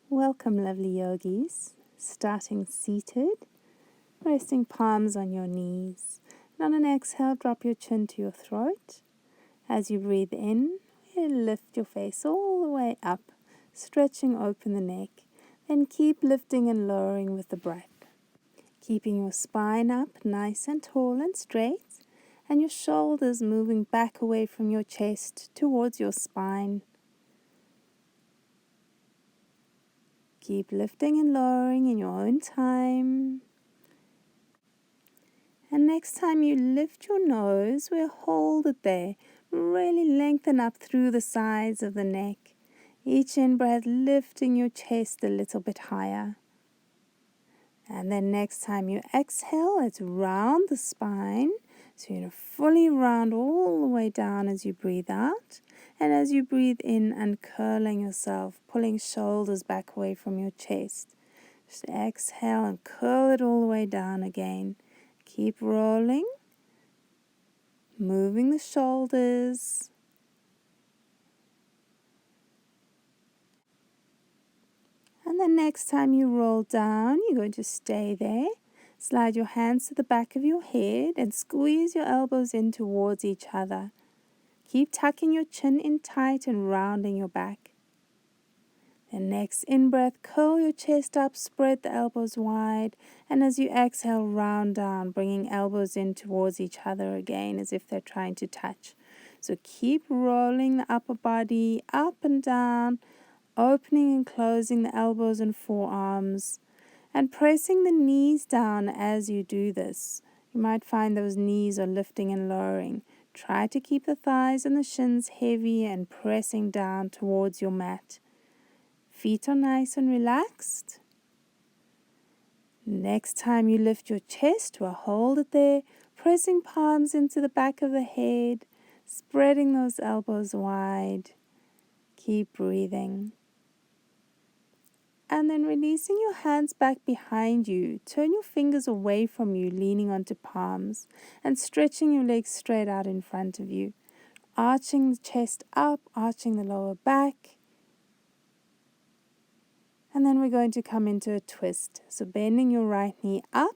Welcome, lovely yogis. Starting seated, resting palms on your knees. And on an exhale, drop your chin to your throat. As you breathe in, lift your face all the way up, stretching open the neck. Then keep lifting and lowering with the breath. Keeping your spine up nice and tall and straight, and your shoulders moving back away from your chest towards your spine. Keep lifting and lowering in your own time. And next time you lift your nose, we'll hold it there. Really lengthen up through the sides of the neck. Each in-breath lifting your chest a little bit higher. And then next time you exhale, let's round the spine. So you're going to fully round all the way down as you breathe out. And as you breathe in, uncurling yourself, pulling shoulders back away from your chest. Just exhale and curl it all the way down again. Keep rolling, moving the shoulders. And then next time you roll down, you're going to stay there. Slide your hands to the back of your head and squeeze your elbows in towards each other. Keep tucking your chin in tight and rounding your back. Then next in-breath, curl your chest up, spread the elbows wide. And as you exhale, round down, bringing elbows in towards each other again as if they're trying to touch. So keep rolling the upper body up and down, opening and closing the elbows and forearms, and pressing the knees down as you do this. You might find those knees are lifting and lowering. Try to keep the thighs and the shins heavy and pressing down towards your mat. Feet are nice and relaxed. Next time you lift your chest, we'll hold it there, pressing palms into the back of the head, spreading those elbows wide. Keep breathing. And then releasing your hands back behind you. Turn your fingers away from you, leaning onto palms, and stretching your legs straight out in front of you. Arching the chest up, arching the lower back. And then we're going to come into a twist. So bending your right knee up.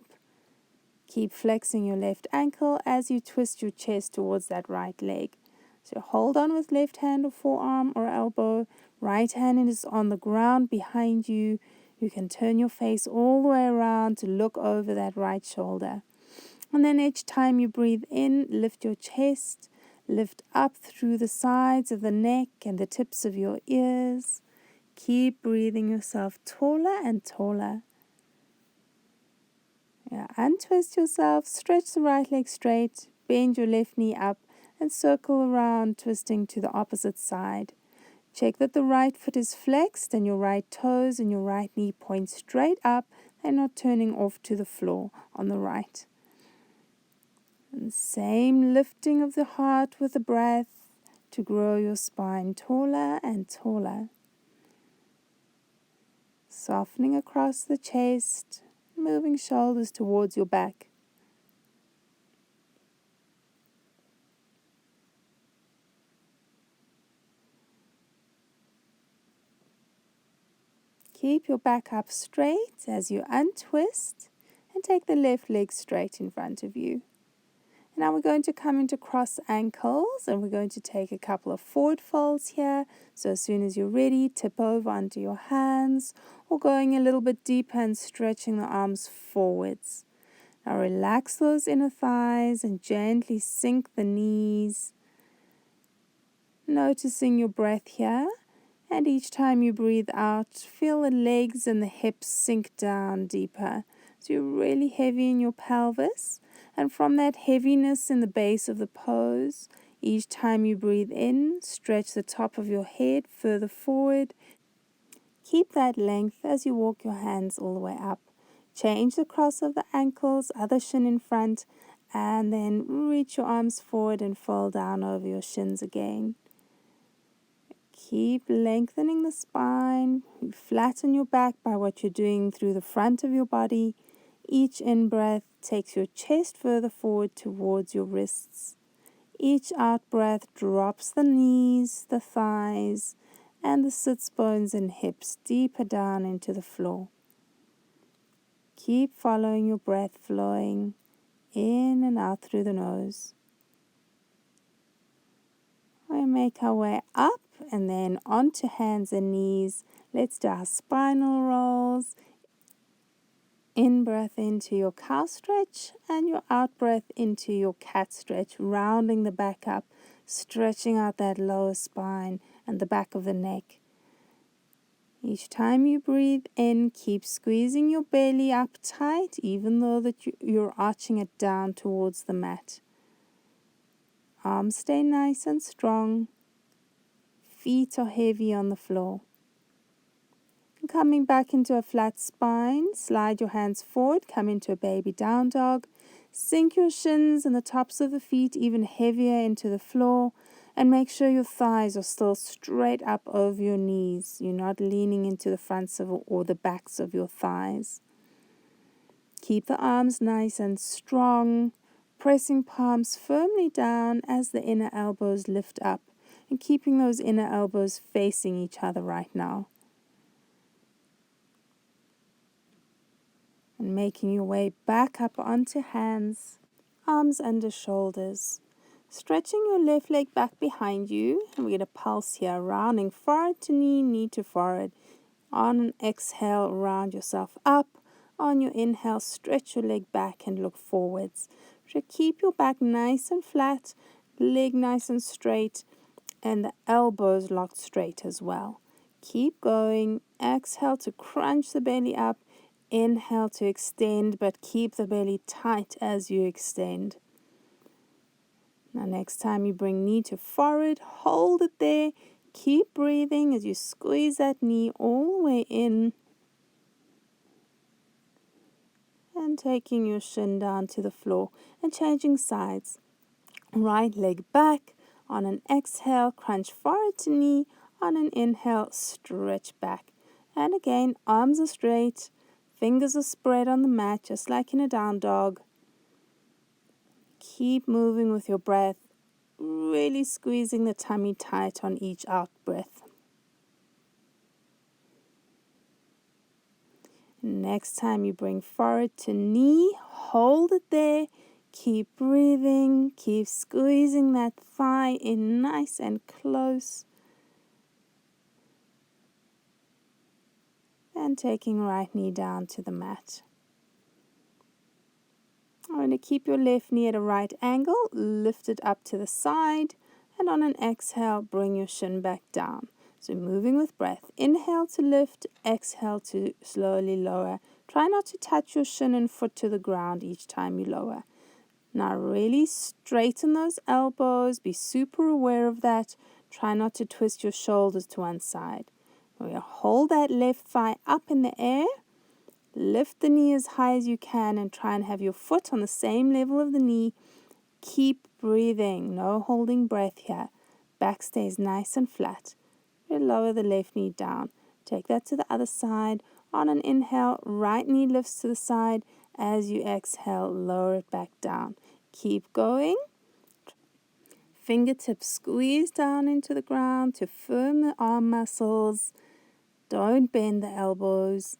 Keep flexing your left ankle as you twist your chest towards that right leg. So hold on with left hand or forearm or elbow. Right hand is on the ground behind you. You can turn your face all the way around to look over that right shoulder. And then each time you breathe in, lift your chest. Lift up through the sides of the neck and the tips of your ears. Keep breathing yourself taller and taller. Untwist yourself, stretch the right leg straight, bend your left knee up, and circle around, twisting to the opposite side. Check that the right foot is flexed and your right toes and your right knee point straight up. They're not turning off to the floor on the right. And same lifting of the heart with the breath to grow your spine taller and taller. Softening across the chest, moving shoulders towards your back. Keep your back up straight as you untwist and take the left leg straight in front of you. Now we're going to come into cross ankles and we're going to take a couple of forward folds here. So as soon as you're ready, tip over onto your hands or going a little bit deeper and stretching the arms forwards. Now relax those inner thighs and gently sink the knees. Noticing your breath here. And each time you breathe out, feel the legs and the hips sink down deeper. So you're really heavy in your pelvis. And from that heaviness in the base of the pose, each time you breathe in, stretch the top of your head further forward. Keep that length as you walk your hands all the way up. Change the cross of the ankles, other shin in front, and then reach your arms forward and fall down over your shins again. Keep lengthening the spine. Flatten your back by what you're doing through the front of your body. Each in-breath takes your chest further forward towards your wrists. Each out-breath drops the knees, the thighs, and the sits bones and hips deeper down into the floor. Keep following your breath flowing in and out through the nose. We'll make our way up and then onto hands and knees. Let's do our spinal rolls. In breath into your cow stretch and your out breath into your cat stretch, rounding the back up, stretching out that lower spine and the back of the neck. Each time you breathe in, keep squeezing your belly up tight, even though that you're arching it down towards the mat. Arms stay nice and strong. Feet are heavy on the floor. Coming back into a flat spine, slide your hands forward, come into a baby down dog. Sink your shins and the tops of the feet even heavier into the floor, and make sure your thighs are still straight up over your knees. You're not leaning into the fronts of or the backs of your thighs. Keep the arms nice and strong, pressing palms firmly down as the inner elbows lift up, and keeping those inner elbows facing each other right now. And making your way back up onto hands, arms under shoulders. Stretching your left leg back behind you, and we're going to pulse here, rounding forehead to knee, knee to forehead. On an exhale, round yourself up. On your inhale, stretch your leg back and look forwards. So keep your back nice and flat, leg nice and straight, and the elbows locked straight as well. Keep going. Exhale to crunch the belly up. Inhale to extend, but keep the belly tight as you extend. Now next time you bring knee to forehead, hold it there. Keep breathing as you squeeze that knee all the way in. And taking your shin down to the floor and changing sides. Right leg back. On an exhale, crunch forehead to knee. On an inhale, stretch back. And again, arms are straight. Fingers are spread on the mat, just like in a down dog. Keep moving with your breath, really squeezing the tummy tight on each out breath. Next time you bring forehead to knee, hold it there. Keep breathing, keep squeezing that thigh in nice and close. And taking right knee down to the mat. I'm going to keep your left knee at a right angle, lift it up to the side, and on an exhale, bring your shin back down. So moving with breath. Inhale to lift, exhale to slowly lower. Try not to touch your shin and foot to the ground each time you lower. Now really straighten those elbows, be super aware of that. Try not to twist your shoulders to one side. We're going to hold that left thigh up in the air. Lift the knee as high as you can and try and have your foot on the same level of the knee. Keep breathing, no holding breath here. Back stays nice and flat. We'll lower the left knee down. Take that to the other side. On an inhale, right knee lifts to the side. As you exhale, lower it back down. Keep going. Fingertips squeeze down into the ground to firm the arm muscles. Don't bend the elbows.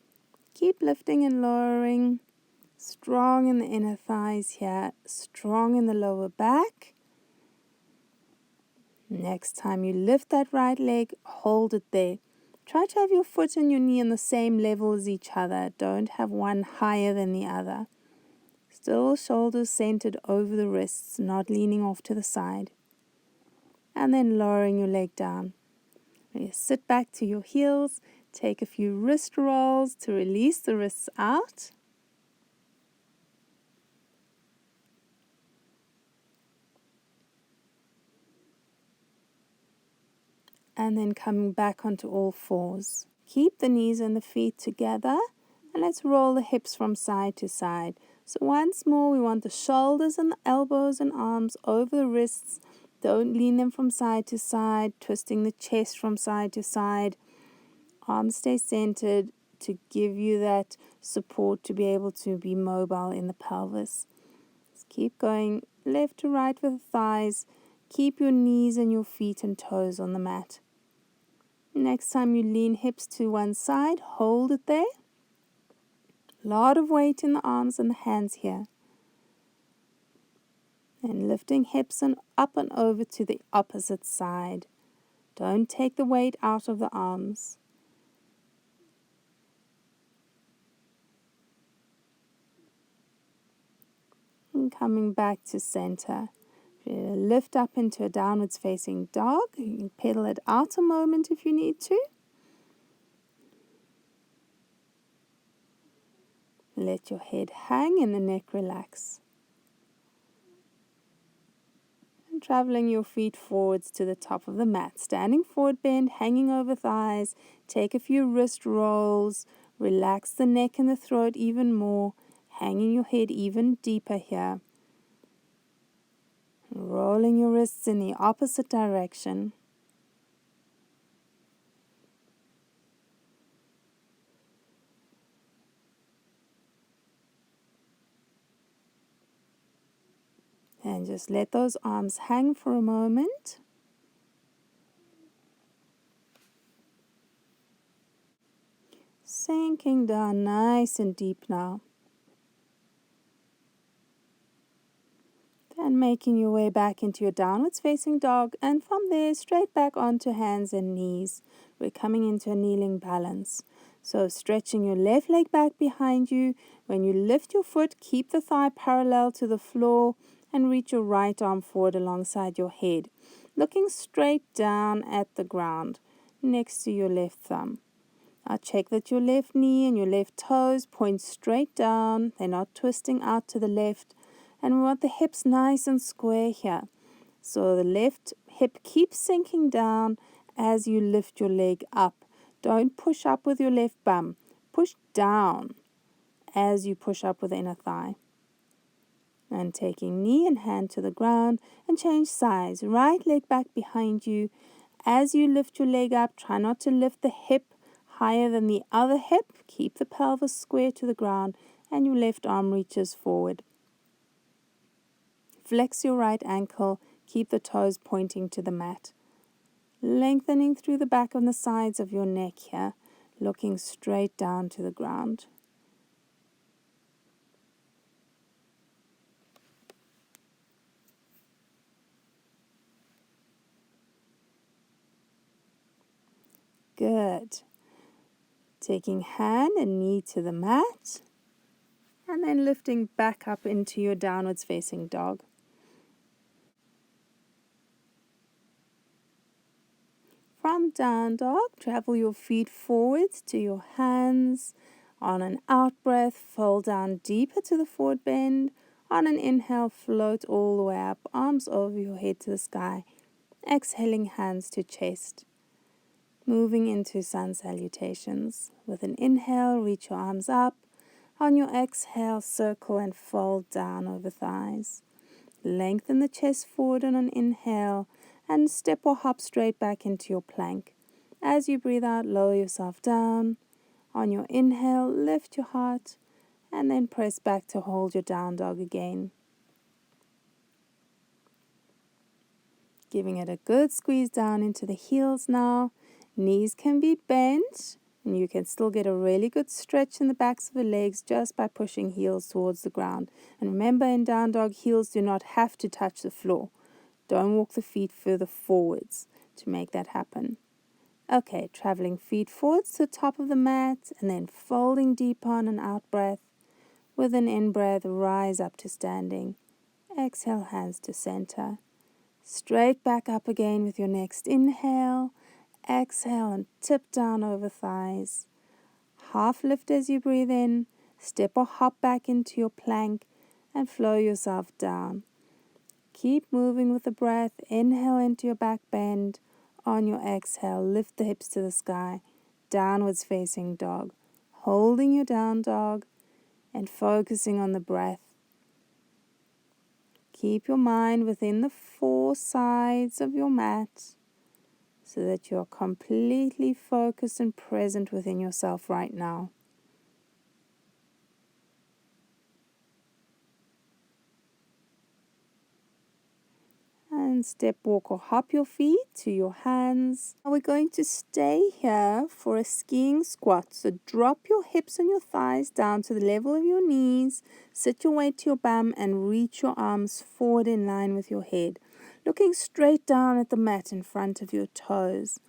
Keep lifting and lowering. Strong in the inner thighs here. Strong in the lower back. Next time you lift that right leg, hold it there. Try to have your foot and your knee on the same level as each other. Don't have one higher than the other. Still shoulders centered over the wrists, not leaning off to the side. And then lowering your leg down. You sit back to your heels. Take a few wrist rolls to release the wrists out. And then coming back onto all fours. Keep the knees and the feet together, and let's roll the hips from side to side. So once more, we want the shoulders and the elbows and arms over the wrists. Don't lean them from side to side, twisting the chest from side to side. Arms stay centered to give you that support to be able to be mobile in the pelvis. Just keep going left to right with the thighs. Keep your knees and your feet and toes on the mat. Next time you lean hips to one side, hold it there. A lot of weight in the arms and the hands here. And lifting hips and up and over to the opposite side. Don't take the weight out of the arms. And coming back to center. Lift up into a downwards facing dog. You can pedal it out a moment if you need to. Let your head hang and the neck relax. And traveling your feet forwards to the top of the mat. Standing forward bend, hanging over thighs. Take a few wrist rolls. Relax the neck and the throat even more. Hanging your head even deeper here. Rolling your wrists in the opposite direction. And just let those arms hang for a moment. Sinking down nice and deep now. Then making your way back into your downwards facing dog, and from there straight back onto hands and knees. We're coming into a kneeling balance. So stretching your left leg back behind you. When you lift your foot, keep the thigh parallel to the floor and reach your right arm forward alongside your head, looking straight down at the ground next to your left thumb. Now check that your left knee and your left toes point straight down. They're not twisting out to the left. And we want the hips nice and square here. So the left hip keeps sinking down as you lift your leg up. Don't push up with your left bum. Push down as you push up with the inner thigh. And taking knee and hand to the ground and change sides. Right leg back behind you. As you lift your leg up, try not to lift the hip higher than the other hip. Keep the pelvis square to the ground and your left arm reaches forward. Flex your right ankle, keep the toes pointing to the mat. Lengthening through the back and the sides of your neck here, looking straight down to the ground. Good. Taking hand and knee to the mat, and then lifting back up into your downwards facing dog. From down dog, travel your feet forwards to your hands. On an out breath, fold down deeper to the forward bend. On an inhale, float all the way up, arms over your head to the sky. Exhaling, hands to chest. Moving into sun salutations. With an inhale, reach your arms up. On your exhale, circle and fold down over thighs. Lengthen the chest forward on an inhale and step or hop straight back into your plank. As you breathe out, lower yourself down. On your inhale, lift your heart and then press back to hold your down dog again. Giving it a good squeeze down into the heels now. Knees can be bent and you can still get a really good stretch in the backs of the legs just by pushing heels towards the ground. And remember, in down dog, heels do not have to touch the floor. Don't walk the feet further forwards to make that happen. Okay, traveling feet forwards to the top of the mat and then folding deep on an out breath. With an in breath, rise up to standing. Exhale, hands to center. Straight back up again with your next inhale. Exhale and tip down over thighs. Half lift as you breathe in. Step or hop back into your plank and flow yourself down. Keep moving with the breath. Inhale into your back bend. On your exhale, lift the hips to the sky. Downwards facing dog. Holding your down dog and focusing on the breath. Keep your mind within the four sides of your mat so that you're completely focused and present within yourself right now. And can step, walk, or hop your feet to your hands. Now we're going to stay here for a skiing squat. So drop your hips and your thighs down to the level of your knees. Sit your weight to your bum and reach your arms forward in line with your head, looking straight down at the mat in front of your toes.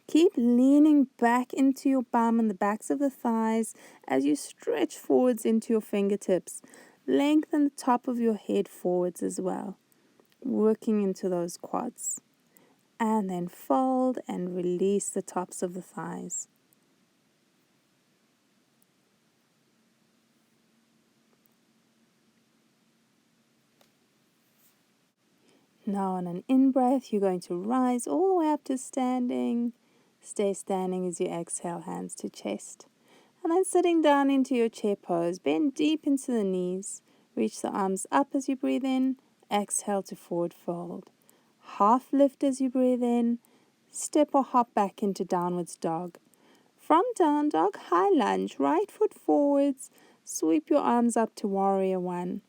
Keep leaning back into your bum and the backs of the thighs as you stretch forwards into your fingertips. Lengthen the top of your head forwards as well, working into those quads. And then fold and release the tops of the thighs. Now on an in-breath, you're going to rise all the way up to standing. Stay standing as you exhale, hands to chest. And then sitting down into your chair pose, bend deep into the knees. Reach the arms up as you breathe in. Exhale to forward fold. Half lift as you breathe in. Step or hop back into downwards dog. From down dog, high lunge, right foot forwards. Sweep your arms up to warrior one.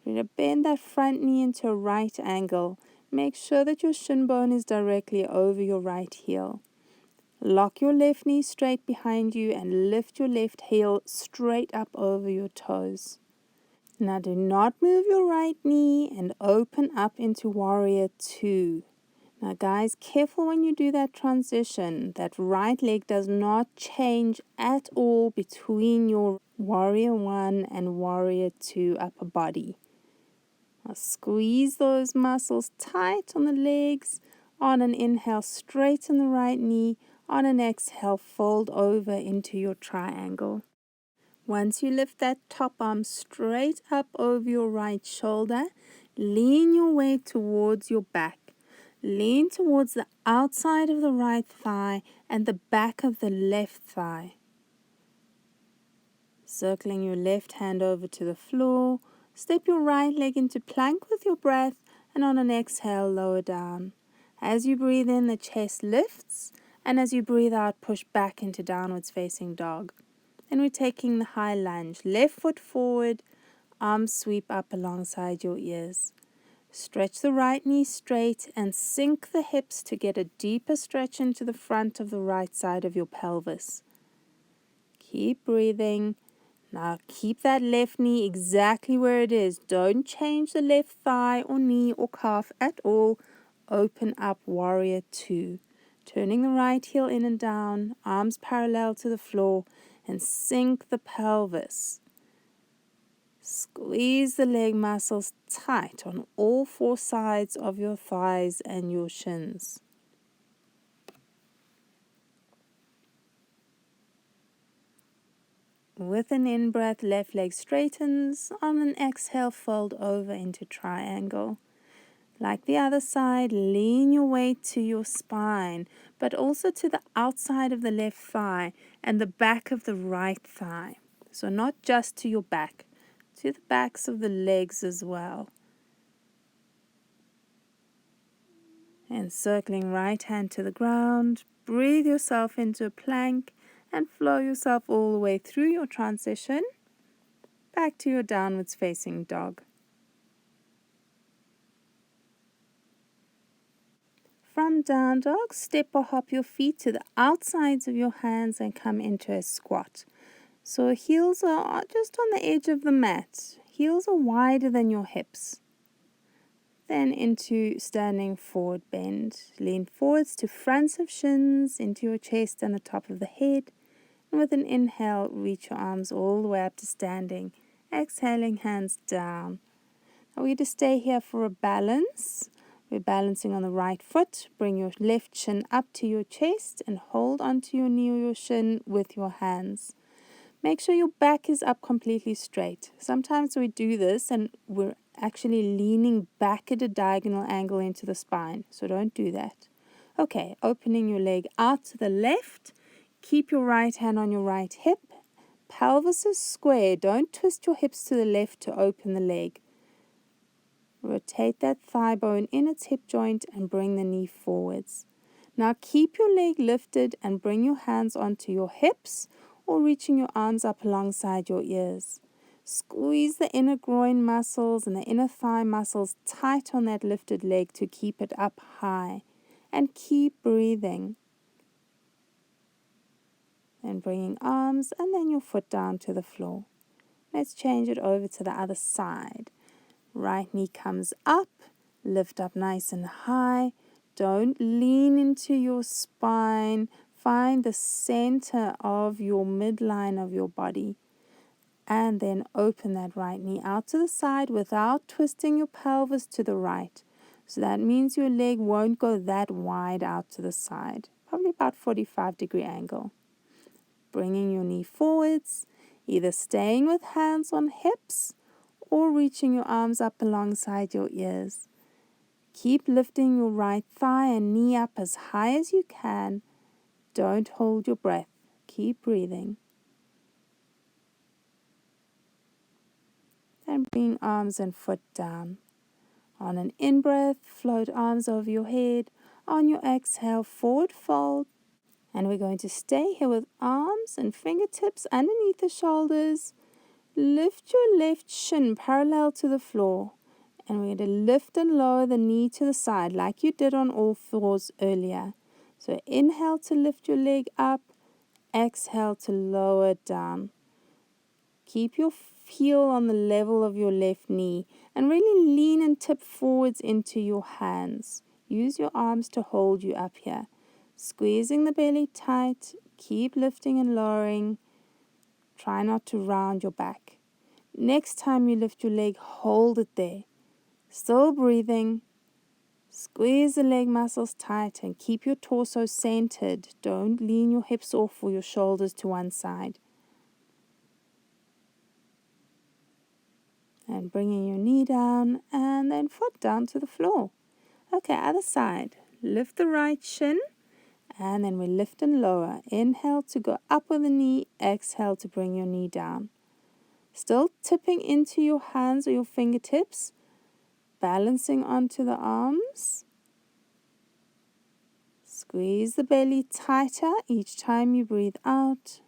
We're going to bend that front knee into a right angle. Make sure that your shin bone is directly over your right heel. Lock your left knee straight behind you and lift your left heel straight up over your toes. Now do not move your right knee and open up into warrior two. Now guys, careful when you do that transition. That right leg does not change at all between your warrior one and warrior two upper body. Now squeeze those muscles tight on the legs. On an inhale, straighten the right knee. On an exhale, fold over into your triangle. Once you lift that top arm straight up over your right shoulder, lean your weight towards your back. Lean towards the outside of the right thigh and the back of the left thigh. Circling your left hand over to the floor, step your right leg into plank with your breath, and on an exhale, lower down. As you breathe in, the chest lifts, and as you breathe out, push back into downwards facing dog. Then we're taking the high lunge. Left foot forward, arms sweep up alongside your ears. Stretch the right knee straight and sink the hips to get a deeper stretch into the front of the right side of your pelvis. Keep breathing. Now keep that left knee exactly where it is. Don't change the left thigh or knee or calf at all. Open up warrior two. Turning the right heel in and down, arms parallel to the floor, and sink the pelvis. Squeeze the leg muscles tight on all four sides of your thighs and your shins. With an in-breath, left leg straightens. On an exhale, fold over into triangle. Like the other side, lean your weight to your spine, but also to the outside of the left thigh and the back of the right thigh. So not just to your back, to the backs of the legs as well. And circling right hand to the ground, breathe yourself into a plank and flow yourself all the way through your transition back to your downwards facing dog. From down dog, step or hop your feet to the outsides of your hands and come into a squat. So heels are just on the edge of the mat. Heels are wider than your hips. Then into standing forward bend. Lean forwards to fronts of shins, into your chest and the top of the head. And with an inhale, reach your arms all the way up to standing. Exhaling, hands down. Now we're going to stay here for a balance. We're balancing on the right foot. Bring your left shin up to your chest and hold onto your knee or your shin with your hands. Make sure your back is up completely straight. Sometimes we do this and we're actually leaning back at a diagonal angle into the spine. So don't do that. Okay, opening your leg out to the left. Keep your right hand on your right hip. Pelvis is square. Don't twist your hips to the left to open the leg. Rotate that thigh bone in its hip joint and bring the knee forwards. Now keep your leg lifted and bring your hands onto your hips or reaching your arms up alongside your ears. Squeeze the inner groin muscles and the inner thigh muscles tight on that lifted leg to keep it up high. And keep breathing. And bringing arms and then your foot down to the floor. Let's change it over to the other side. Right knee comes up, lift up nice and high. Don't lean into your spine. Find the center of your midline of your body. And then open that right knee out to the side without twisting your pelvis to the right. So that means your leg won't go that wide out to the side. Probably about 45-degree angle. Bringing your knee forwards, either staying with hands on hips or reaching your arms up alongside your ears. Keep lifting your right thigh and knee up as high as you can. Don't hold your breath. Keep breathing. And bring arms and foot down. On an in-breath, float arms over your head. On your exhale, forward fold. And we're going to stay here with arms and fingertips underneath the shoulders. Lift your left shin parallel to the floor. And we're going to lift and lower the knee to the side like you did on all fours earlier. So inhale to lift your leg up. Exhale to lower it down. Keep your heel on the level of your left knee and really lean and tip forwards into your hands. Use your arms to hold you up here. Squeezing the belly tight. Keep lifting and lowering. Try not to round your back. Next time you lift your leg, hold it there. Still breathing. Squeeze the leg muscles tight and keep your torso centered. Don't lean your hips off or your shoulders to one side. And bringing your knee down and then foot down to the floor. Okay, other side. Lift the right shin and then we lift and lower. Inhale to go up with the knee. Exhale to bring your knee down. Still tipping into your hands or your fingertips. Balancing onto the arms. Squeeze the belly tighter each time you breathe out.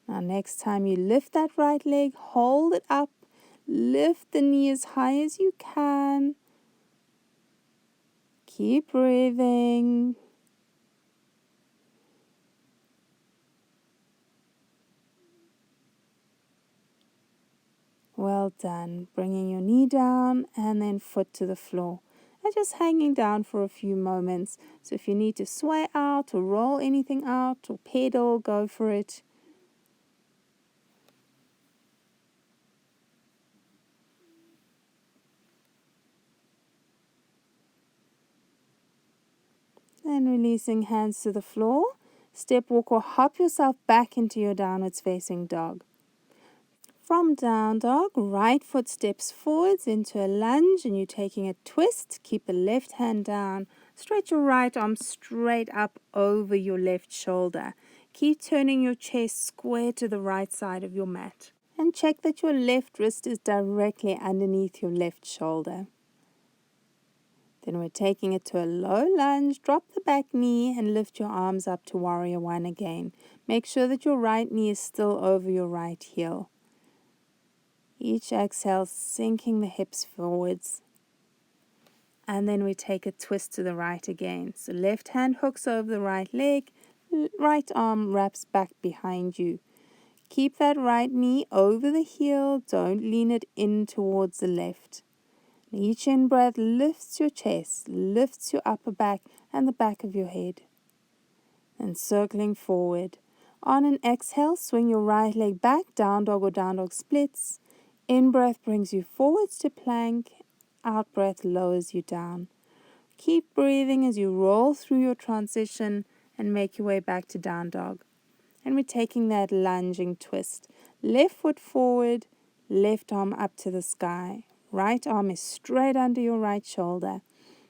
Now next time you lift that right leg, hold it up. Lift the knee as high as you can. Keep breathing. Well done. Bringing your knee down and then foot to the floor. And just hanging down for a few moments. So if you need to sway out or roll anything out or pedal, go for it. Then releasing hands to the floor. Step, walk or hop yourself back into your downwards facing dog. From down dog, right foot steps forwards into a lunge and you're taking a twist. Keep the left hand down. Stretch your right arm straight up over your left shoulder. Keep turning your chest square to the right side of your mat. And check that your left wrist is directly underneath your left shoulder. Then we're taking it to a low lunge. Drop the back knee and lift your arms up to warrior one again. Make sure that your right knee is still over your right heel. Each exhale, sinking the hips forwards. And then we take a twist to the right again. So left hand hooks over the right leg. Right arm wraps back behind you. Keep that right knee over the heel. Don't lean it in towards the left. Each in-breath lifts your chest, lifts your upper back and the back of your head. And circling forward. On an exhale, swing your right leg back, down dog or down dog splits. In-breath brings you forwards to plank. Out-breath lowers you down. Keep breathing as you roll through your transition and make your way back to down dog. And we're taking that lunging twist. Left foot forward, left arm up to the sky. Right arm is straight under your right shoulder.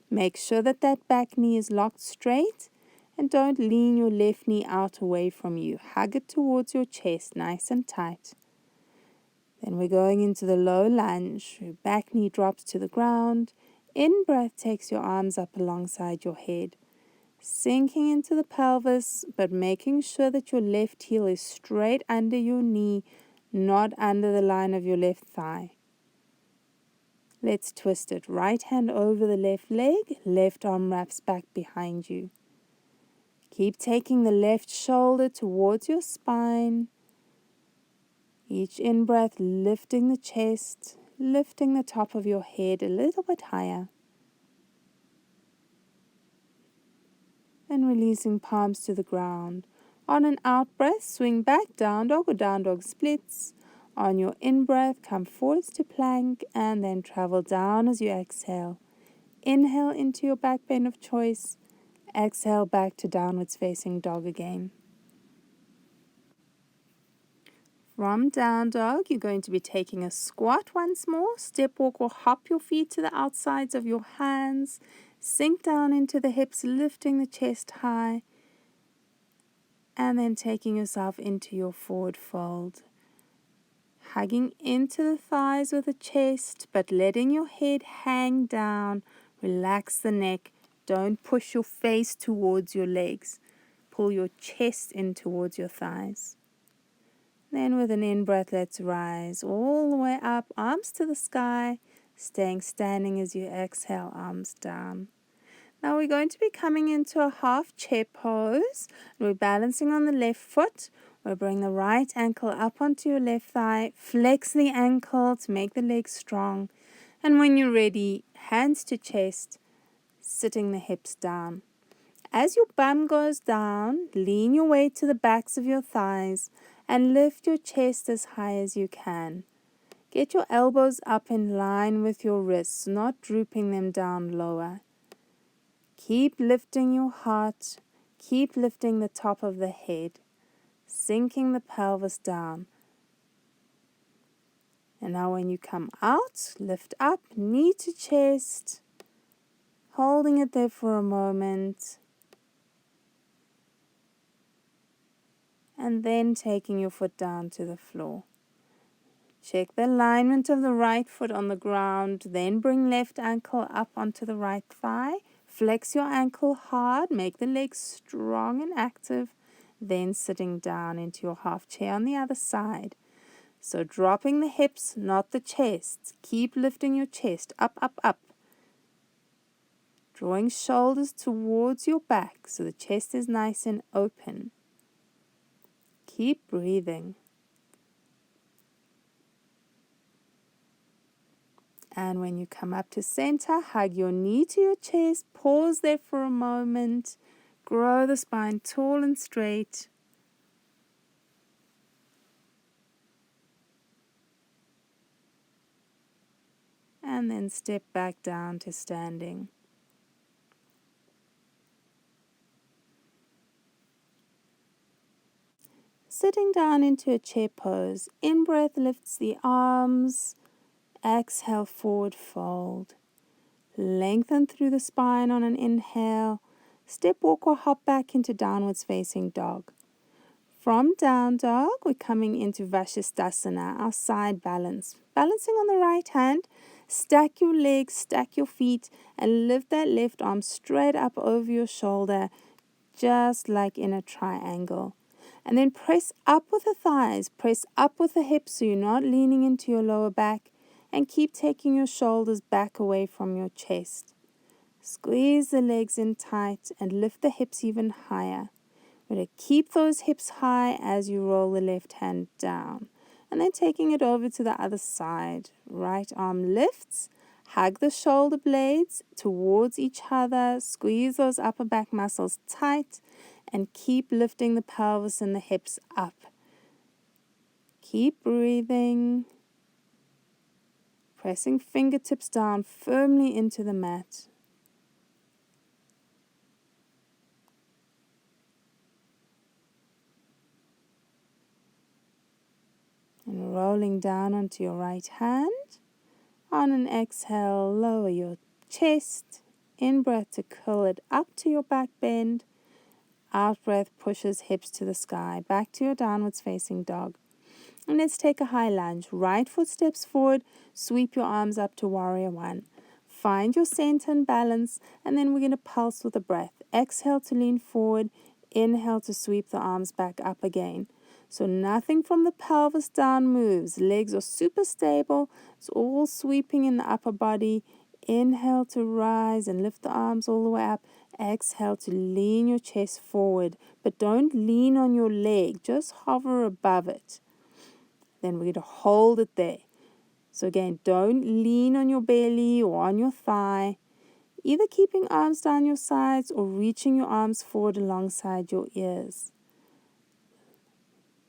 Make sure that that back knee is locked straight and don't lean your left knee out away from you. Hug it towards your chest, nice and tight. Then we're going into the low lunge. Your back knee drops to the ground. In breath takes your arms up alongside your head. Sinking into the pelvis, but making sure that your left heel is straight under your knee, not under the line of your left thigh. Let's twist it. Right hand over the left leg, left arm wraps back behind you. Keep taking the left shoulder towards your spine. Each in-breath lifting the chest, lifting the top of your head a little bit higher. And releasing palms to the ground. On an out-breath, swing back, down dog or down dog splits. On your in-breath, come forwards to plank and then travel down as you exhale. Inhale into your back bend of choice. Exhale back to downwards facing dog again. From down dog, you're going to be taking a squat once more. Step walk or hop your feet to the outsides of your hands. Sink down into the hips, lifting the chest high. And then taking yourself into your forward fold. Hugging into the thighs with the chest, but letting your head hang down. Relax the neck. Don't push your face towards your legs. Pull your chest in towards your thighs. Then with an in-breath, let's rise all the way up, arms to the sky, staying standing as you exhale, arms down. Now we're going to be coming into a half chair pose. We're balancing on the left foot. We'll bring the right ankle up onto your left thigh. Flex the ankle to make the leg strong. And when you're ready, hands to chest, sitting the hips down. As your bum goes down, lean your weight to the backs of your thighs and lift your chest as high as you can. Get your elbows up in line with your wrists, not drooping them down lower. Keep lifting your heart. Keep lifting the top of the head, sinking the pelvis down. And now when you come out, lift up, knee to chest, holding it there for a moment. And then taking your foot down to the floor. Check the alignment of the right foot on the ground, then bring left ankle up onto the right thigh. Flex your ankle hard, make the legs strong and active, then sitting down into your half chair on the other side. So dropping the hips, not the chest. Keep lifting your chest up, up, up. Drawing shoulders towards your back so the chest is nice and open. Keep breathing. And when you come up to center, hug your knee to your chest. Pause there for a moment. Grow the spine tall and straight. And then step back down to standing. Sitting down into a chair pose. In-breath lifts the arms. Exhale, forward fold. Lengthen through the spine on an inhale. Step, walk or hop back into downwards facing dog. From down dog, we're coming into Vashisthasana, our side balance. Balancing on the right hand, stack your legs, stack your feet, and lift that left arm straight up over your shoulder, just like in a triangle. And then press up with the thighs, press up with the hips so you're not leaning into your lower back, and keep taking your shoulders back away from your chest. Squeeze the legs in tight and lift the hips even higher. We're going to keep those hips high as you roll the left hand down. And then taking it over to the other side. Right arm lifts. Hug the shoulder blades towards each other. Squeeze those upper back muscles tight. And keep lifting the pelvis and the hips up. Keep breathing. Pressing fingertips down firmly into the mat. And rolling down onto your right hand. On an exhale, lower your chest. In-breath to curl it up to your back bend. Out-breath pushes hips to the sky. Back to your downwards facing dog. And let's take a high lunge. Right foot steps forward. Sweep your arms up to warrior one. Find your center and balance. And then we're going to pulse with the breath. exhale to lean forward, inhale to sweep the arms back up again. So nothing from the pelvis down moves. Legs are super stable. It's all sweeping in the upper body. Inhale to rise and lift the arms all the way up. Exhale to lean your chest forward, but don't lean on your leg. Just hover above it. Then we're going to hold it there. So again, don't lean on your belly or on your thigh. Either keeping arms down your sides or reaching your arms forward alongside your ears.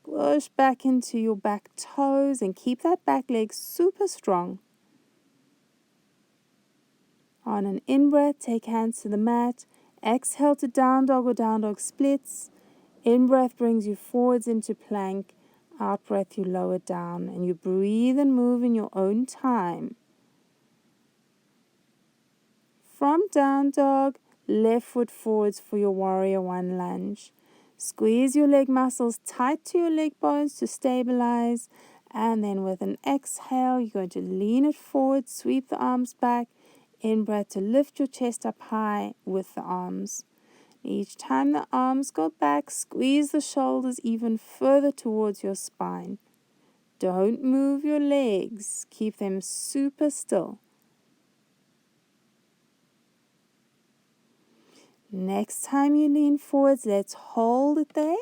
Push back into your back toes and keep that back leg super strong. On an in-breath, take hands to the mat. Exhale to down dog or down dog splits. In-breath brings you forwards into plank. Out-breath, you lower down. And you breathe and move in your own time. From down dog, left foot forwards for your warrior one lunge. Squeeze your leg muscles tight to your leg bones to stabilize. And then with an exhale, you're going to lean it forward, sweep the arms back. In breath to lift your chest up high with the arms. Each time the arms go back, squeeze the shoulders even further towards your spine. Don't move your legs. Keep them super still. Next time you lean forwards, let's hold it there.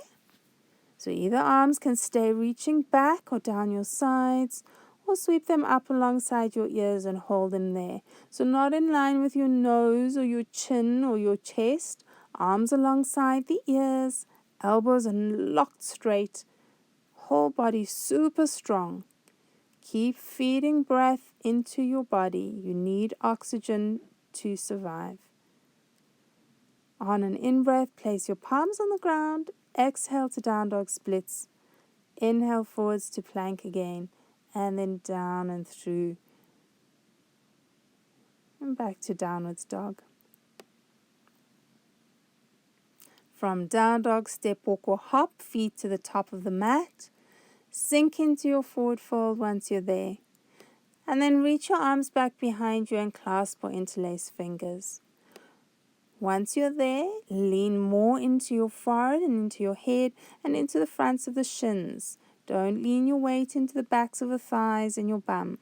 So either arms can stay reaching back or down your sides, or sweep them up alongside your ears and hold them there. So not in line with your nose or your chin or your chest. Arms alongside the ears, elbows are locked straight, whole body super strong. Keep feeding breath into your body. You need oxygen to survive. On an in-breath, place your palms on the ground. Exhale to down dog splits. Inhale forwards to plank again. And then down and through. And back to downwards dog. From down dog, step, walk or hop. Feet to the top of the mat. Sink into your forward fold once you're there. And then reach your arms back behind you and clasp or interlace fingers. Once you're there, lean more into your forehead and into your head and into the fronts of the shins. Don't lean your weight into the backs of the thighs and your bum.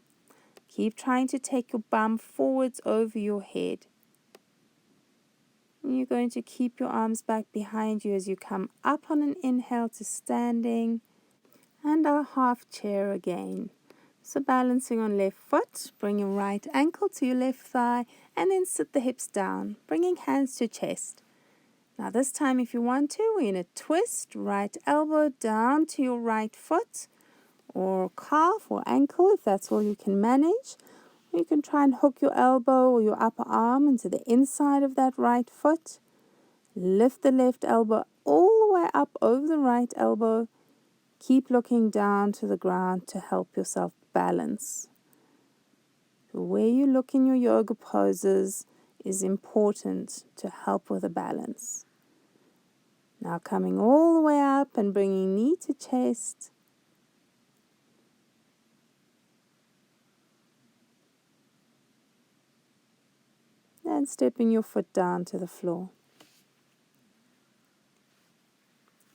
Keep trying to take your bum forwards over your head. And you're going to keep your arms back behind you as you come up on an inhale to standing and our half chair again. So balancing on left foot, bring your right ankle to your left thigh and then sit the hips down, bringing hands to chest. Now this time if you want to, we're going to twist right elbow down to your right foot or calf or ankle if that's all you can manage. Or you can try and hook your elbow or your upper arm into the inside of that right foot. Lift the left elbow all the way up over the right elbow. Keep looking down to the ground to help yourself balance. The way you look in your yoga poses is important to help with the balance. Now coming all the way up and bringing knee to chest. And stepping your foot down to the floor.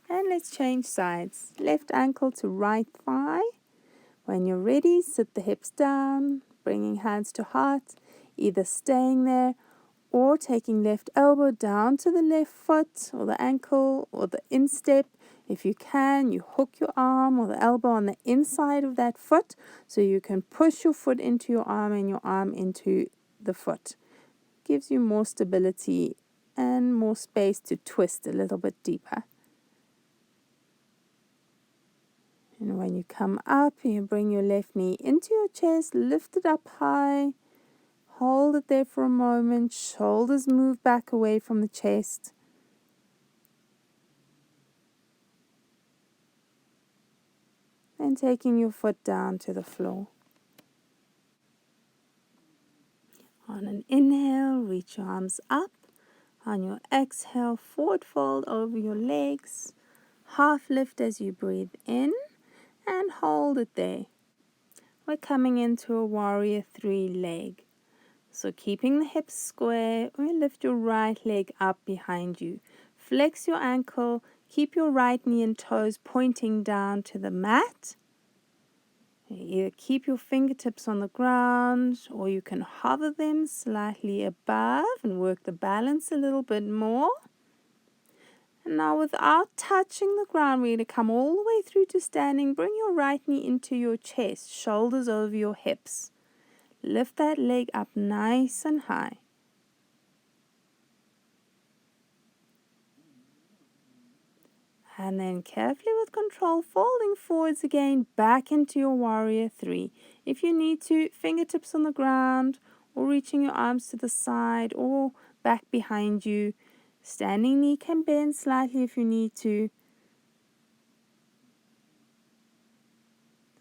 And let's change sides. Left ankle to right thigh. When you're ready, sit the hips down, bringing hands to heart, either staying there or taking left elbow down to the left foot or the ankle or the instep. If you can, you hook your arm or the elbow on the inside of that foot so you can push your foot into your arm and your arm into the foot. Gives you more stability and more space to twist a little bit deeper. And when you come up, you bring your left knee into your chest, lift it up high, hold it there for a moment, shoulders move back away from the chest. And taking your foot down to the floor. On an inhale, reach your arms up. On your exhale, forward fold over your legs. Half lift as you breathe in and hold it there. We're coming into a warrior 3 leg. So keeping the hips square, we lift your right leg up behind you. Flex your ankle, keep your right knee and toes pointing down to the mat. You either keep your fingertips on the ground or you can hover them slightly above and work the balance a little bit more. And now without touching the ground, we're going to come all the way through to standing. Bring your right knee into your chest, shoulders over your hips. Lift that leg up nice and high. And then carefully with control, folding forwards again, back into your warrior three. If you need to, fingertips on the ground or reaching your arms to the side or back behind you. Standing knee can bend slightly if you need to.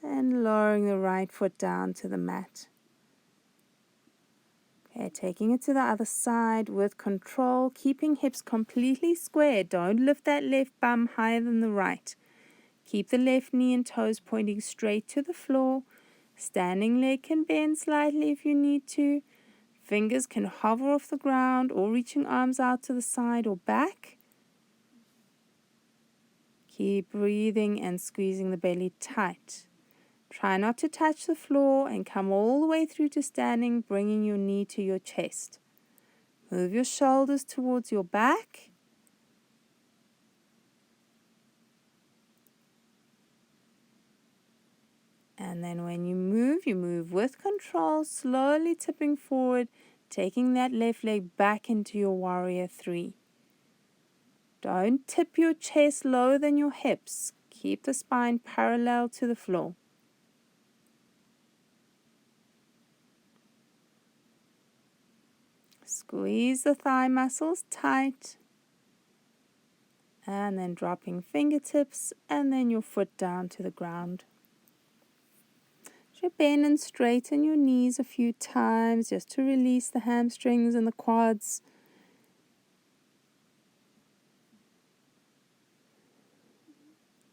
And lowering the right foot down to the mat. Okay, taking it to the other side with control, keeping hips completely square. Don't lift that left bum higher than the right. Keep the left knee and toes pointing straight to the floor. Standing leg can bend slightly if you need to. Fingers can hover off the ground or reaching arms out to the side or back. Keep breathing and squeezing the belly tight. Try not to touch the floor and come all the way through to standing, bringing your knee to your chest. Move your shoulders towards your back. And then when you move with control, slowly tipping forward, taking that left leg back into your warrior three. Don't tip your chest lower than your hips. Keep the spine parallel to the floor. Squeeze the thigh muscles tight. And then dropping fingertips and then your foot down to the ground. So bend and straighten your knees a few times just to release the hamstrings and the quads.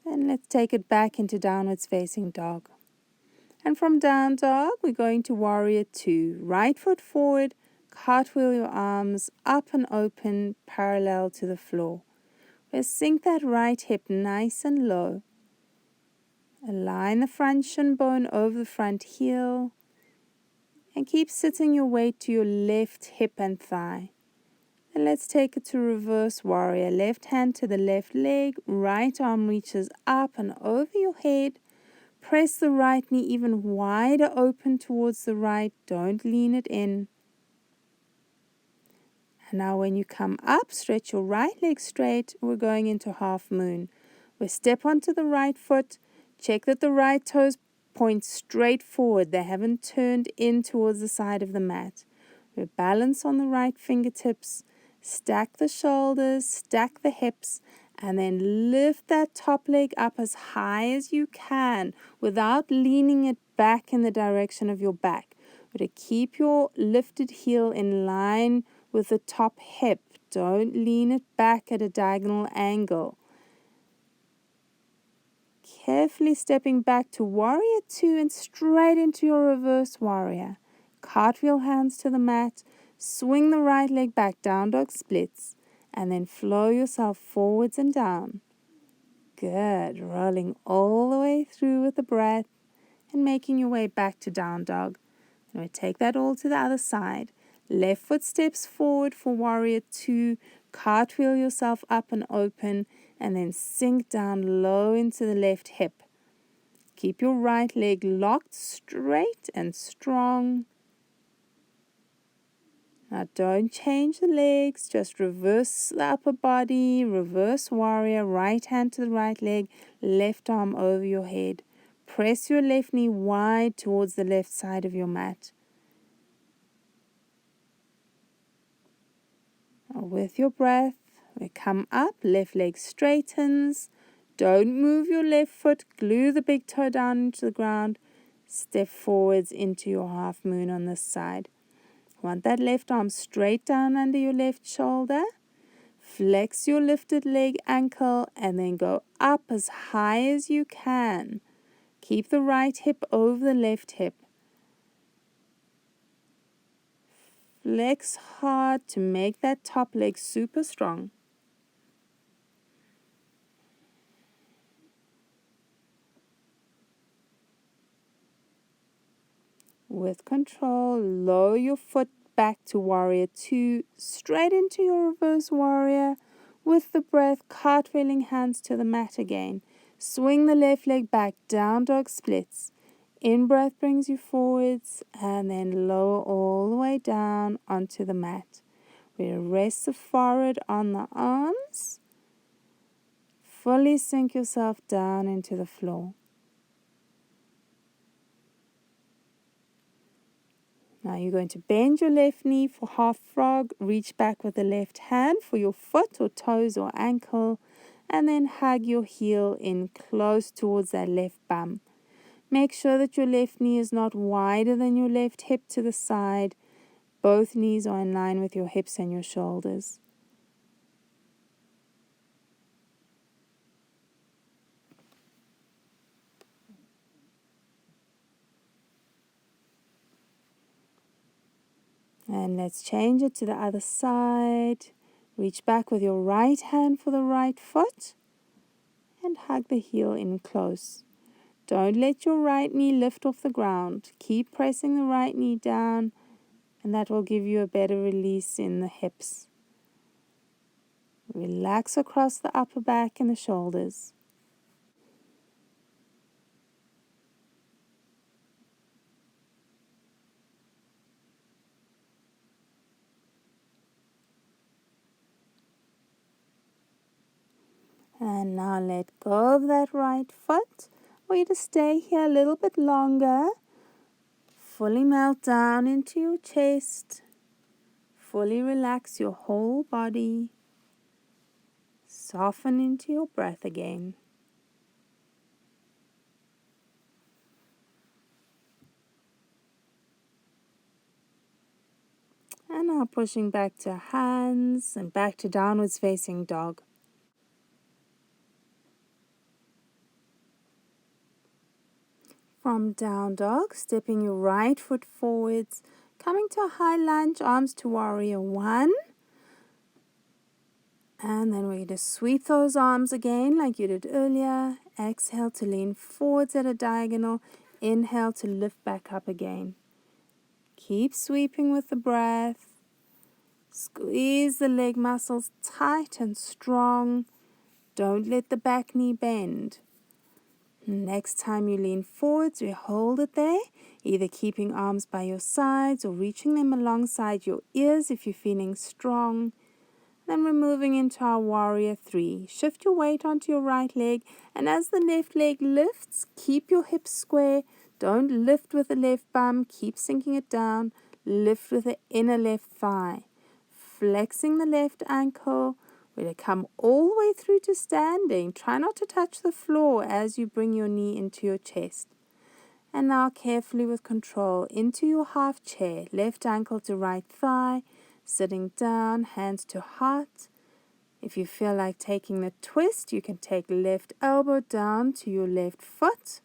And let's take it back into downwards facing dog. And from down dog, we're going to warrior two. Right foot forward, cartwheel your arms up and open parallel to the floor. We'll sink that right hip nice and low. Align the front shin bone over the front heel. And keep sitting your weight to your left hip and thigh. And let's take it to reverse warrior. Left hand to the left leg, right arm reaches up and over your head. Press the right knee even wider open towards the right. Don't lean it in. And now when you come up, stretch your right leg straight. We're going into half moon. We step onto the right foot. Check that the right toes point straight forward. They haven't turned in towards the side of the mat. We balance on the right fingertips. Stack the shoulders, stack the hips, and then lift that top leg up as high as you can without leaning it back in the direction of your back. But to keep your lifted heel in line with the top hip. Don't lean it back at a diagonal angle. Carefully stepping back to warrior two and straight into your reverse warrior. Cartwheel hands to the mat. Swing the right leg back, down dog splits, and then flow yourself forwards and down. Good. Rolling all the way through with the breath and making your way back to down dog. And we take that all to the other side. Left foot steps forward for warrior two. Cartwheel yourself up and open, and then sink down low into the left hip. Keep your right leg locked straight and strong. Now don't change the legs, just reverse the upper body, reverse warrior, right hand to the right leg, left arm over your head. Press your left knee wide towards the left side of your mat. Now with your breath, we come up, left leg straightens. Don't move your left foot, glue the big toe down into the ground. Step forwards into your half moon on this side. Want that left arm straight down under your left shoulder. Flex your lifted leg ankle and then go up as high as you can. Keep the right hip over the left hip. Flex hard to make that top leg super strong. With control, lower your foot back to warrior 2, straight into your reverse warrior. With the breath, cartwheeling hands to the mat again. Swing the left leg back, down dog splits. In breath brings you forwards, and then lower all the way down onto the mat. We rest the forehead on the arms. Fully sink yourself down into the floor. Now you're going to bend your left knee for half frog, reach back with the left hand for your foot or toes or ankle, and then hug your heel in close towards that left bum. Make sure that your left knee is not wider than your left hip to the side. Both knees are in line with your hips and your shoulders. And let's change it to the other side. Reach back with your right hand for the right foot and hug the heel in close. Don't let your right knee lift off the ground. Keep pressing the right knee down, and that will give you a better release in the hips. Relax across the upper back and the shoulders. And now let go of that right foot. I want you to stay here a little bit longer. Fully melt down into your chest. Fully relax your whole body. Soften into your breath again. And now pushing back to hands and back to downwards facing dog. From down dog, stepping your right foot forwards, coming to a high lunge, arms to warrior 1. And then we're going to sweep those arms again like you did earlier. Exhale to lean forwards at a diagonal. Inhale to lift back up again. Keep sweeping with the breath. Squeeze the leg muscles tight and strong. Don't let the back knee bend. Next time you lean forwards, we hold it there, either keeping arms by your sides or reaching them alongside your ears if you're feeling strong. Then we're moving into our warrior 3. Shift your weight onto your right leg, and as the left leg lifts, keep your hips square. Don't lift with the left bum, keep sinking it down. Lift with the inner left thigh. Flexing the left ankle. We're going to come all the way through to standing. Try not to touch the floor as you bring your knee into your chest. And now carefully with control into your half chair. Left ankle to right thigh. Sitting down, hands to heart. If you feel like taking the twist, you can take left elbow down to your left foot.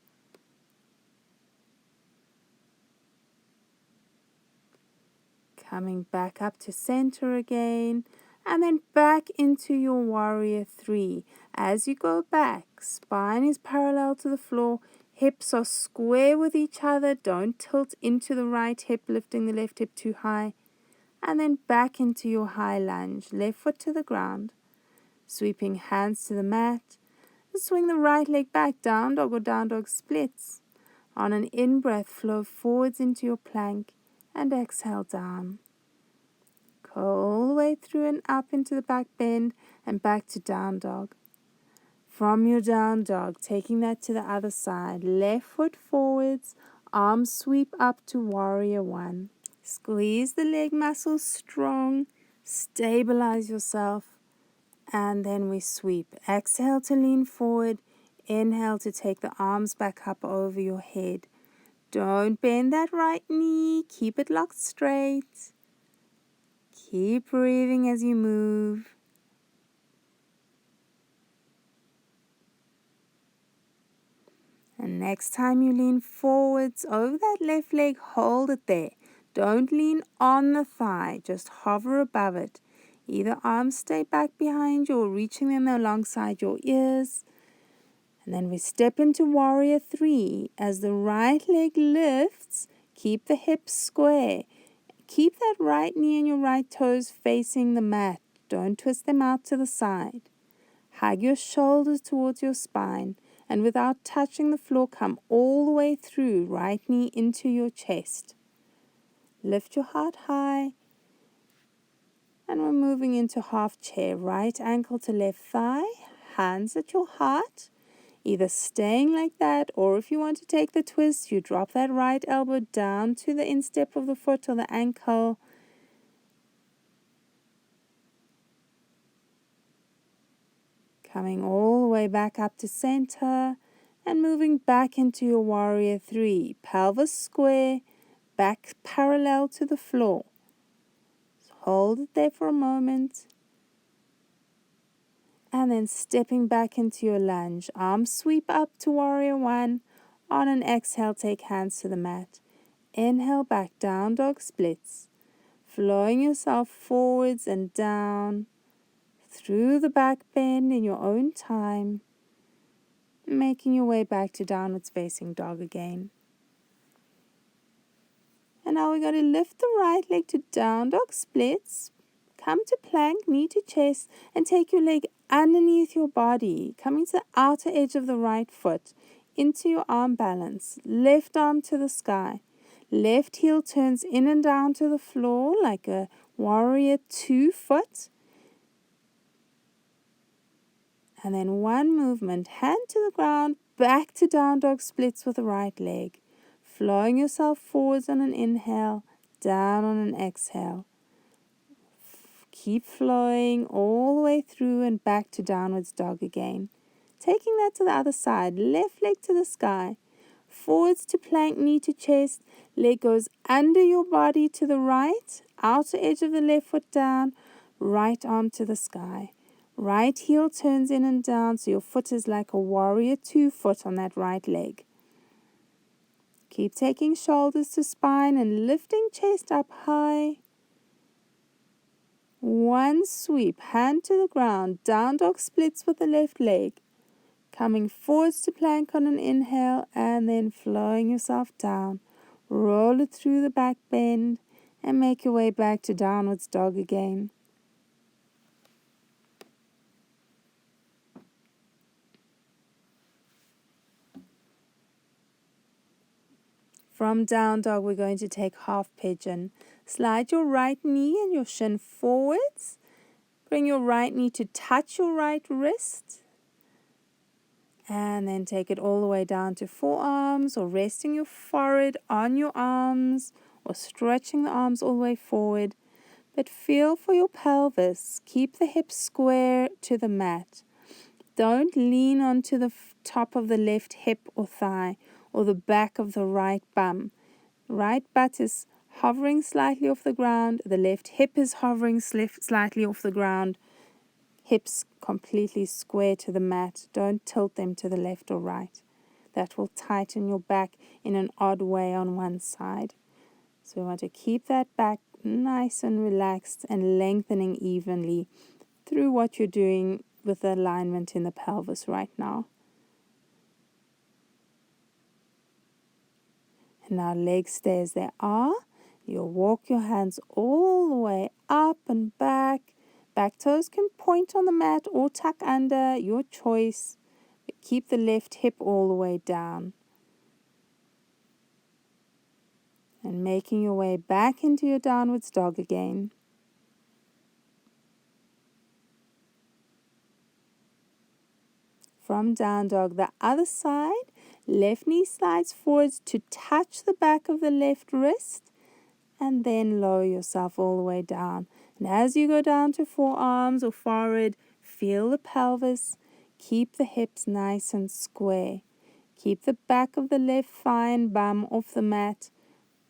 Coming back up to center again. And then back into your warrior 3. As you go back, spine is parallel to the floor. Hips are square with each other. Don't tilt into the right hip, lifting the left hip too high. And then back into your high lunge. Left foot to the ground. Sweeping hands to the mat. Swing the right leg back, down dog or down dog splits. On an in-breath, flow forwards into your plank and exhale down. Go all the way through and up into the back bend and back to down dog. From your down dog, taking that to the other side. Left foot forwards, arms sweep up to warrior 1. Squeeze the leg muscles strong, stabilize yourself, and then we sweep. Exhale to lean forward, inhale to take the arms back up over your head. Don't bend that right knee, keep it locked straight. Keep breathing as you move. And next time you lean forwards over that left leg, hold it there. Don't lean on the thigh, just hover above it. Either arms stay back behind you or reaching them alongside your ears. And then we step into Warrior 3. As the right leg lifts, keep the hips square. Keep that right knee and your right toes facing the mat. Don't twist them out to the side. Hug your shoulders towards your spine, and without touching the floor, come all the way through, right knee into your chest. Lift your heart high, and we're moving into half chair. Right ankle to left thigh, hands at your heart, either staying like that, or if you want to take the twist, you drop that right elbow down to the instep of the foot or the ankle. Coming all the way back up to center and moving back into your Warrior 3. Pelvis square, back parallel to the floor. So hold it there for a moment. And then stepping back into your lunge. Arms sweep up to Warrior 1. On an exhale, take hands to the mat. Inhale back, down dog splits. Flowing yourself forwards and down through the back bend in your own time. Making your way back to downwards facing dog again. And now we're going to lift the right leg to down dog splits. Come to plank, knee to chest, and take your leg underneath your body, coming to the outer edge of the right foot, into your arm balance. Left arm to the sky. Left heel turns in and down to the floor like a Warrior 2 foot. And then one movement, hand to the ground, back to down dog splits with the right leg. Flowing yourself forwards on an inhale, down on an exhale. Keep flowing all the way through and back to downwards dog again. Taking that to the other side, left leg to the sky. Forwards to plank, knee to chest. Leg goes under your body to the right, outer edge of the left foot down, right arm to the sky. Right heel turns in and down, so your foot is like a Warrior 2 foot on that right leg. Keep taking shoulders to spine and lifting chest up high. One sweep, hand to the ground, down dog splits with the left leg. Coming forwards to plank on an inhale and then flowing yourself down. Roll it through the back bend and make your way back to downwards dog again. From down dog, we're going to take half pigeon. Slide your right knee and your shin forwards. Bring your right knee to touch your right wrist. And then take it all the way down to forearms, or resting your forehead on your arms, or stretching the arms all the way forward. But feel for your pelvis. Keep the hips square to the mat. Don't lean onto the top of the left hip or thigh, or the back of the right bum. Right butt is hovering slightly off the ground. The left hip is hovering slightly off the ground. Hips completely square to the mat. Don't tilt them to the left or right. That will tighten your back in an odd way on one side. So we want to keep that back nice and relaxed and lengthening evenly through what you're doing with the alignment in the pelvis right now. And now legs stay as they are. You'll walk your hands all the way up and back. Back toes can point on the mat or tuck under, your choice. But keep the left hip all the way down. And making your way back into your downwards dog again. From down dog, the other side. Left knee slides forwards to touch the back of the left wrist. And then lower yourself all the way down. And as you go down to forearms or forehead, feel the pelvis. Keep the hips nice and square. Keep the back of the left thigh and bum off the mat.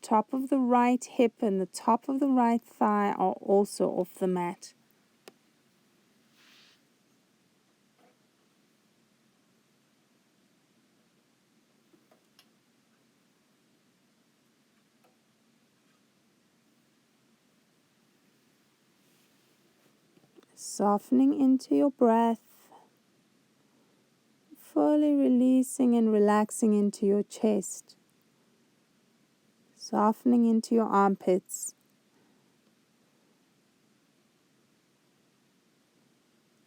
Top of the right hip and the top of the right thigh are also off the mat. Softening into your breath, fully releasing and relaxing into your chest, softening into your armpits,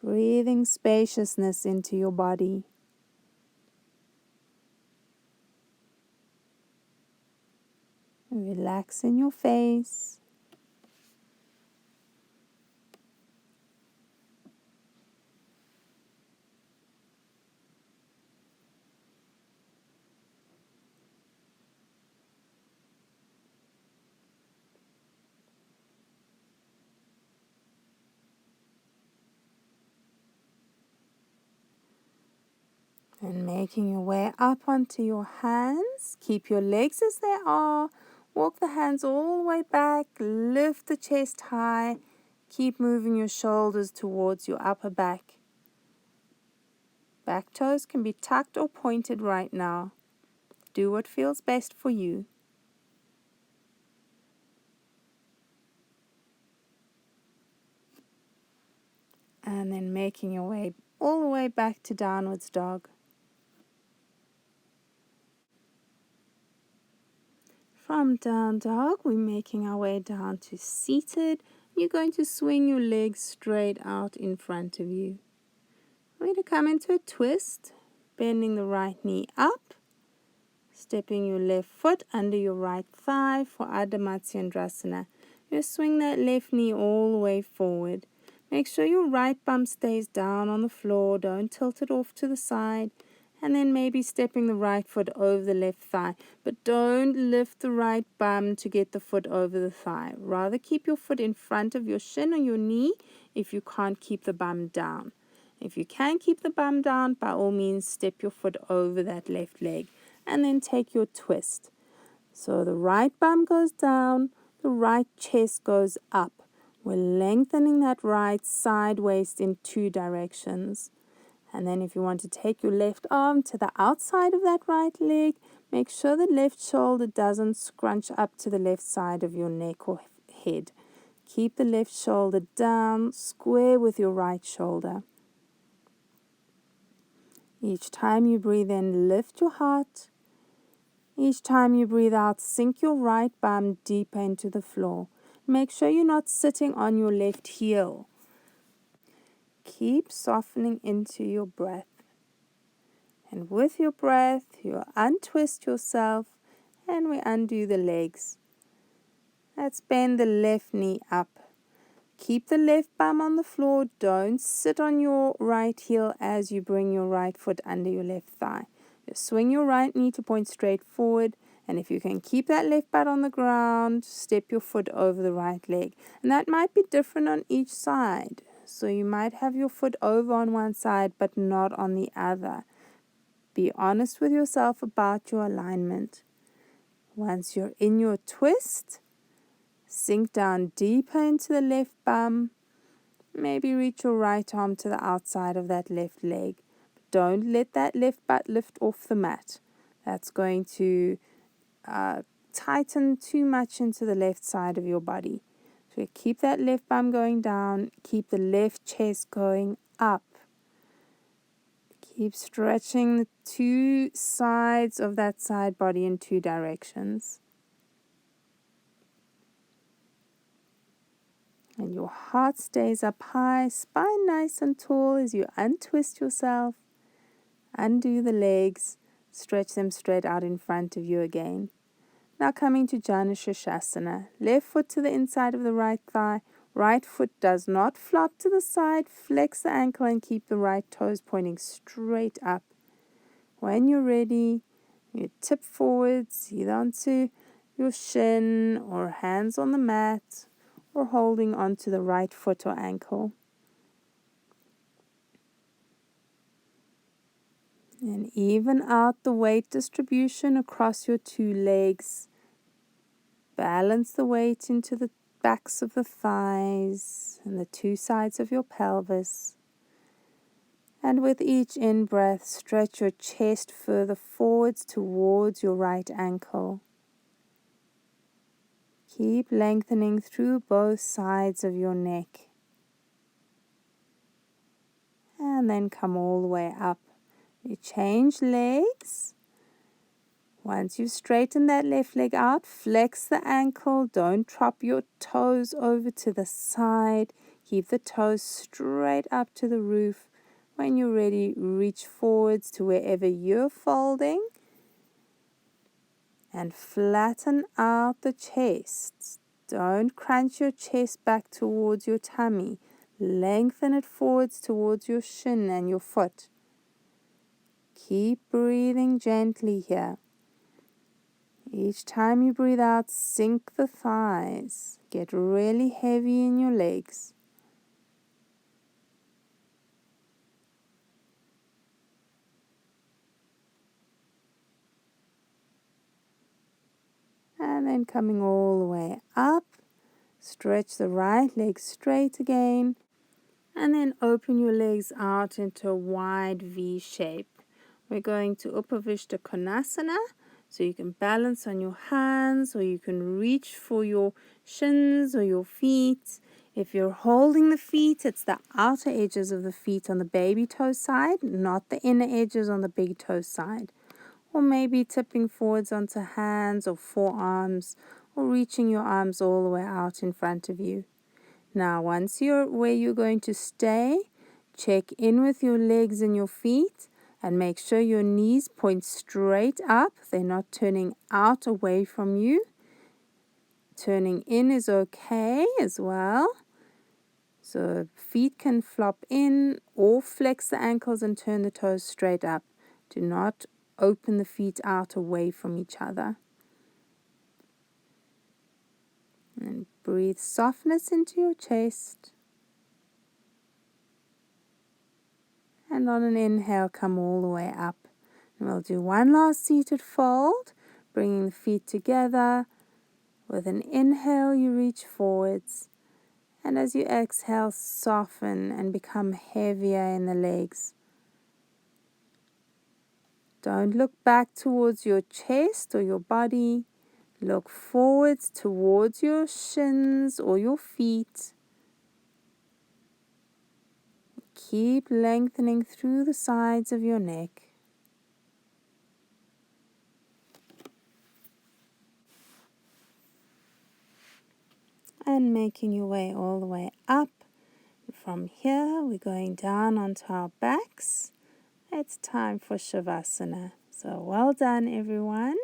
breathing spaciousness into your body. Relax in your face. And making your way up onto your hands. Keep your legs as they are. Walk the hands all the way back. Lift the chest high. Keep moving your shoulders towards your upper back. Back toes can be tucked or pointed right now. Do what feels best for you. And then making your way all the way back to downwards dog. From down dog, we're making our way down to seated. You're going to swing your legs straight out in front of you. We're going to come into a twist, bending the right knee up, stepping your left foot under your right thigh for Ardha Matsyendrasana. You swing that left knee all the way forward. Make sure your right bum stays down on the floor. Don't tilt it off to the side. And then maybe stepping the right foot over the left thigh. But don't lift the right bum to get the foot over the thigh. Rather keep your foot in front of your shin or your knee if you can't keep the bum down. If you can keep the bum down, by all means step your foot over that left leg. And then take your twist. So the right bum goes down, the right chest goes up. We're lengthening that right side waist in 2 directions. And then if you want to take your left arm to the outside of that right leg, make sure the left shoulder doesn't scrunch up to the left side of your neck or head. Keep the left shoulder down, square with your right shoulder. Each time you breathe in, lift your heart. Each time you breathe out, sink your right bum deeper into the floor. Make sure you're not sitting on your left heel. Keep softening into your breath. And with your breath, you untwist yourself and we undo the legs. Let's bend the left knee up. Keep the left bum on the floor. Don't sit on your right heel as you bring your right foot under your left thigh. Just swing your right knee to point straight forward. And if you can keep that left butt on the ground, step your foot over the right leg. And that might be different on each side. So you might have your foot over on one side but not on the other. Be honest with yourself about your alignment. Once you're in your twist, sink down deeper into the left bum. Maybe reach your right arm to the outside of that left leg. Don't let that left butt lift off the mat. That's going to tighten too much into the left side of your body. So keep that left bum going down. Keep the left chest going up. Keep stretching the 2 sides of that side body in 2 directions. And your heart stays up high, spine nice and tall as you untwist yourself, undo the legs, stretch them straight out in front of you again. Now coming to Janu Shirshasana. Left foot to the inside of the right thigh. Right foot does not flop to the side. Flex the ankle and keep the right toes pointing straight up. When you're ready, you tip forwards, either onto your shin or hands on the mat or holding onto the right foot or ankle. And even out the weight distribution across your 2 legs. Balance the weight into the backs of the thighs and the 2 sides of your pelvis. And with each in-breath, stretch your chest further forwards towards your right ankle. Keep lengthening through both sides of your neck. And then come all the way up. You change legs. Once you've straightened that left leg out, flex the ankle. Don't drop your toes over to the side. Keep the toes straight up to the roof. When you're ready, reach forwards to wherever you're folding and flatten out the chest. Don't crunch your chest back towards your tummy. Lengthen it forwards towards your shin and your foot. Keep breathing gently here. Each time you breathe out, sink the thighs. Get really heavy in your legs. And then coming all the way up, stretch the right leg straight again. And then open your legs out into a wide V shape. We're going to Upavishta Konasana, so you can balance on your hands or you can reach for your shins or your feet. If you're holding the feet, it's the outer edges of the feet on the baby toe side, not the inner edges on the big toe side. Or maybe tipping forwards onto hands or forearms or reaching your arms all the way out in front of you. Now, once you're where you're going to stay, check in with your legs and your feet and make sure your knees point straight up. They're not turning out away from you. Turning in is okay as well. So feet can flop in or flex the ankles and turn the toes straight up. Do not open the feet out away from each other. And breathe softness into your chest. And on an inhale, come all the way up. And we'll do one last seated fold, bringing the feet together. With an inhale, you reach forwards. And as you exhale, soften and become heavier in the legs. Don't look back towards your chest or your body. Look forwards towards your shins or your feet. Keep lengthening through the sides of your neck. And making your way all the way up. From here, we're going down onto our backs. It's time for Shavasana. So well done, everyone.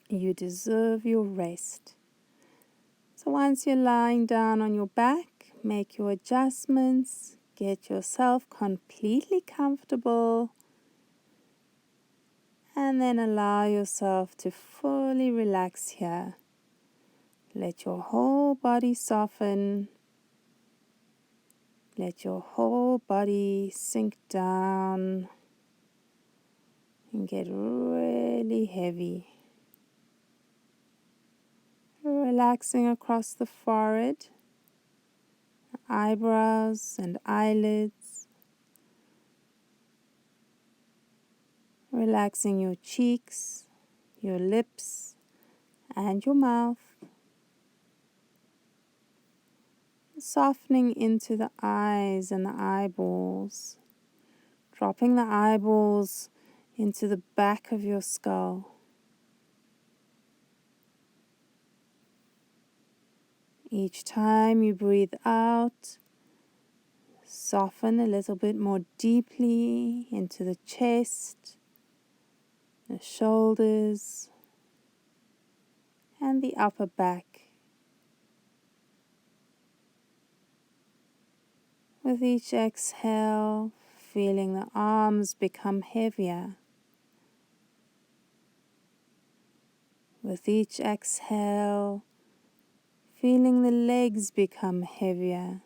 You deserve your rest. So once you're lying down on your back, make your adjustments. Get yourself completely comfortable. And then allow yourself to fully relax here. Let your whole body soften. Let your whole body sink down and get really heavy. Relaxing across the forehead, eyebrows and eyelids. Relaxing your cheeks, your lips, and your mouth. Softening into the eyes and the eyeballs. Dropping the eyeballs into the back of your skull. Each time you breathe out, soften a little bit more deeply into the chest, the shoulders, and the upper back. With each exhale, feeling the arms become heavier. With each exhale, feeling the legs become heavier.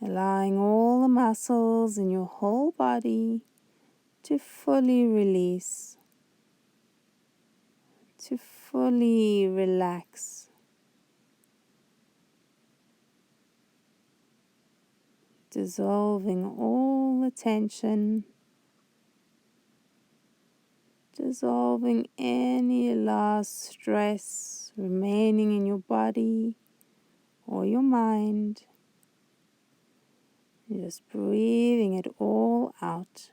Allowing all the muscles in your whole body to fully release, to fully relax. Dissolving all the tension, dissolving any last stress remaining in your body or your mind. Just breathing it all out.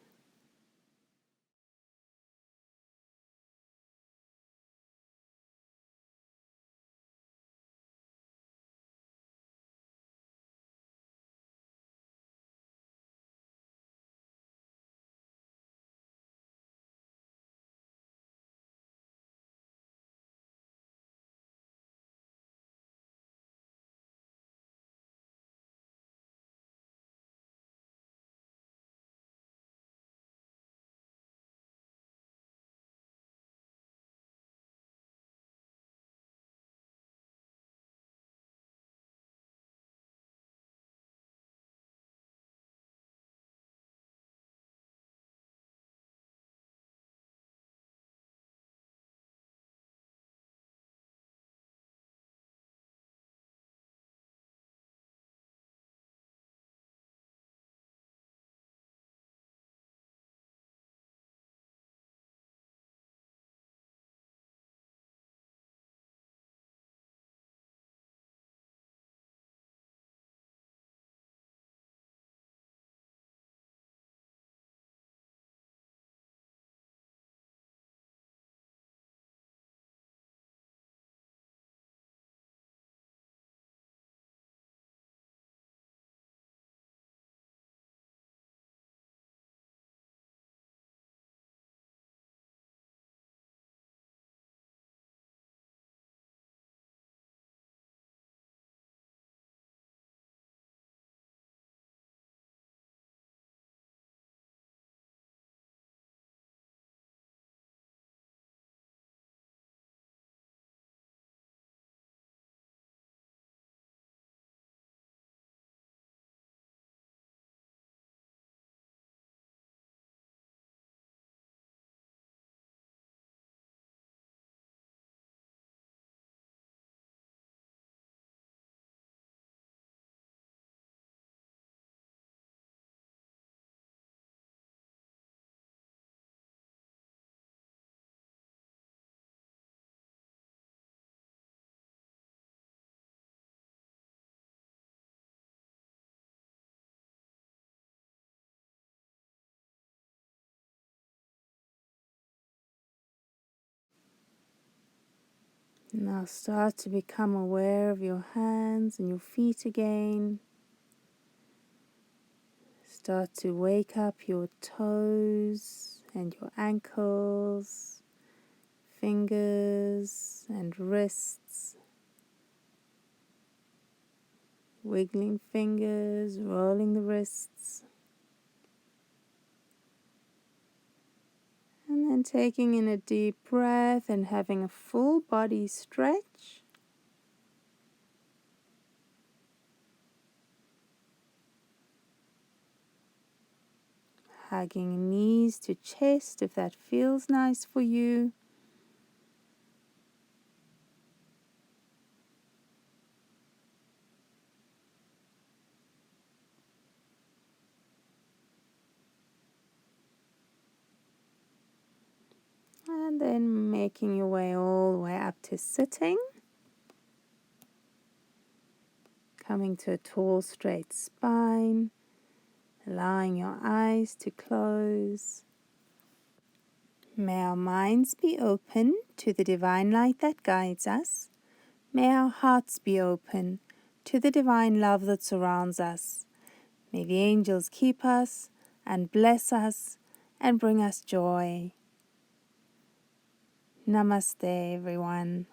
Now start to become aware of your hands and your feet again. Start to wake up your toes and your ankles, fingers and wrists, wiggling fingers, rolling the wrists, and then taking in a deep breath and having a full body stretch. Hugging knees to chest if that feels nice for you. And then making your way all the way up to sitting. Coming to a tall, straight spine. Allowing your eyes to close. May our minds be open to the divine light that guides us. May our hearts be open to the divine love that surrounds us. May the angels keep us and bless us and bring us joy. Namaste, everyone.